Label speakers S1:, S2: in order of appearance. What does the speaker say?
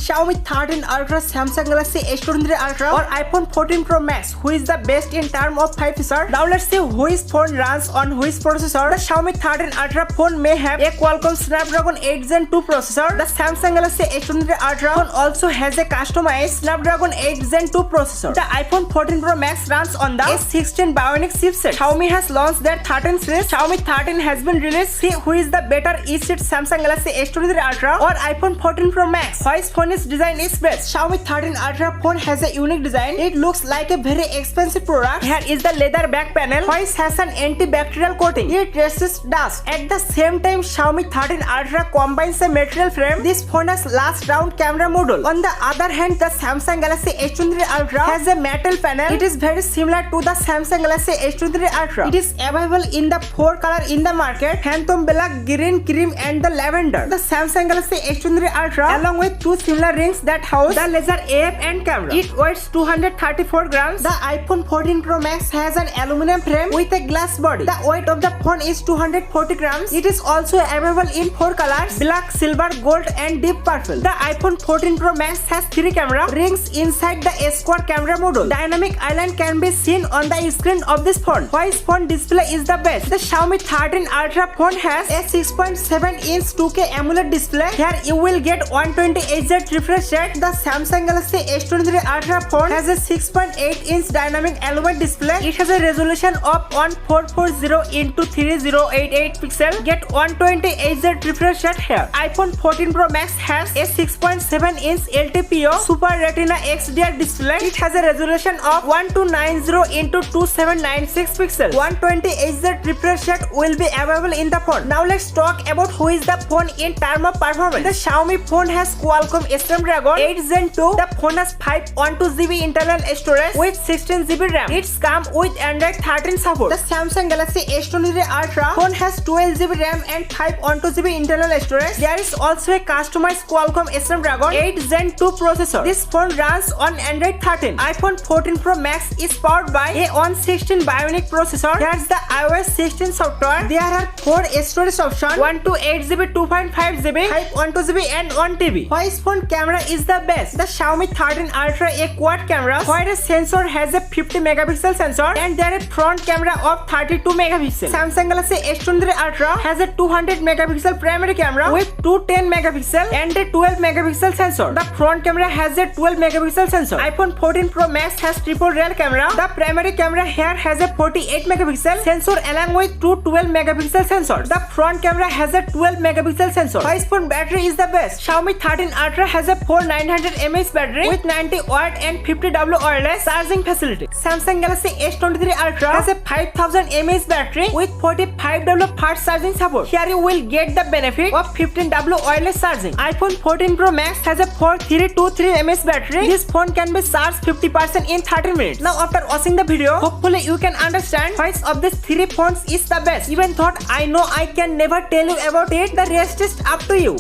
S1: Xiaomi 13 Ultra, Samsung Galaxy S23 Ultra, or iPhone 14 Pro Max. Who is the best in terms of 5 features? Now let's see which phone runs on which processor. The Xiaomi 13 Ultra phone may have a Qualcomm Snapdragon 8 Gen 2 processor. The Samsung Galaxy S23 Ultra phone also has a customized Snapdragon 8 Gen 2 processor. The iPhone 14 Pro Max runs on the A16 Bionic chipset. Xiaomi has launched their 13 series. Xiaomi 13 has been released. See who is the better each seat, Samsung Galaxy S23 Ultra or iPhone 14 Pro Max. Which phone is design is best? Xiaomi 13 Ultra phone has a unique design. It looks like a very expensive product. Here is the leather back panel, which has an antibacterial coating. It resists dust. At the same time, Xiaomi 13 Ultra combines a material frame. This phone has large round camera module. On the other hand, the Samsung Galaxy S23 Ultra has a metal panel. It is very similar to the Samsung Galaxy S23 Ultra. It is available in the 4 colors in the market: Phantom Black, Green, Cream, and the Lavender. The Samsung Galaxy S23 Ultra, along with 2 similar rings that house the laser AF and camera. It weighs 234 grams. The iPhone 14 Pro Max has an aluminum frame with a glass body. The weight of the phone is 240 grams. It is also available in 4 colors: black, silver, gold, and deep purple. The iPhone 14 Pro Max has 3 camera rings inside the S-Quad camera module. Dynamic island can be seen on the screen of this phone. Which phone display is the best? The Xiaomi 13 Ultra phone has a 6.7-inch 2K AMOLED display. Here you will get 120Hz refresh rate. The Samsung Galaxy S23 Ultra phone has a 6.8-inch dynamic AMOLED display. It has a resolution of 1440 x 3088 pixel. Get 120Hz refresh rate here. iPhone 14 Pro Max has a 6.7-inch LTPO Super Retina XDR display. It has a resolution of 1290 x 2796 pixel. 120Hz refresh rate will be available in the phone. Now let's talk about who is the phone in terms of performance. The Xiaomi phone has Qualcomm Snapdragon 8 Gen 2. The phone has 512GB internal storage with 16GB RAM. It's come with Android 13 support. The Samsung Galaxy S23 Ultra phone has 12GB RAM and 512GB internal storage. There is also a customized Qualcomm Snapdragon 8 Gen 2 processor. This phone runs on Android 13. iPhone 14 Pro Max is powered by a 116 Bionic processor. Here's the iOS 16 software. There are 4 storage options: 128GB, 2.5GB, 512GB, and 1TB. Which phone camera is the best? The Xiaomi 13 Ultra a quad camera, where a sensor has a 50 megapixel sensor and there is a front camera of 32 megapixel. Samsung Galaxy S23 Ultra has a 200 megapixel primary camera with 210 megapixel and a 12 megapixel sensor. The front camera has a 12 megapixel sensor. iPhone 14 Pro Max has triple rear camera. The primary camera here has a 48 megapixel sensor along with 2 12 megapixel sensors. The front camera has a 12 megapixel sensor. Which phone battery is the best? Xiaomi 13 Ultra has a 4900 mAh battery with 90 watt and 50W wireless charging facility. Samsung Galaxy S23 Ultra has a 5000 mAh battery with 45W fast charging support. Here you will get the benefit of 15W wireless charging. iPhone 14 Pro Max has a 4323 mAh battery. This phone can be charged 50% in 30 minutes. Now after watching the video, hopefully you can understand which of these 3 phones is the best. Even though I know I can never tell you about it, the rest is up to you.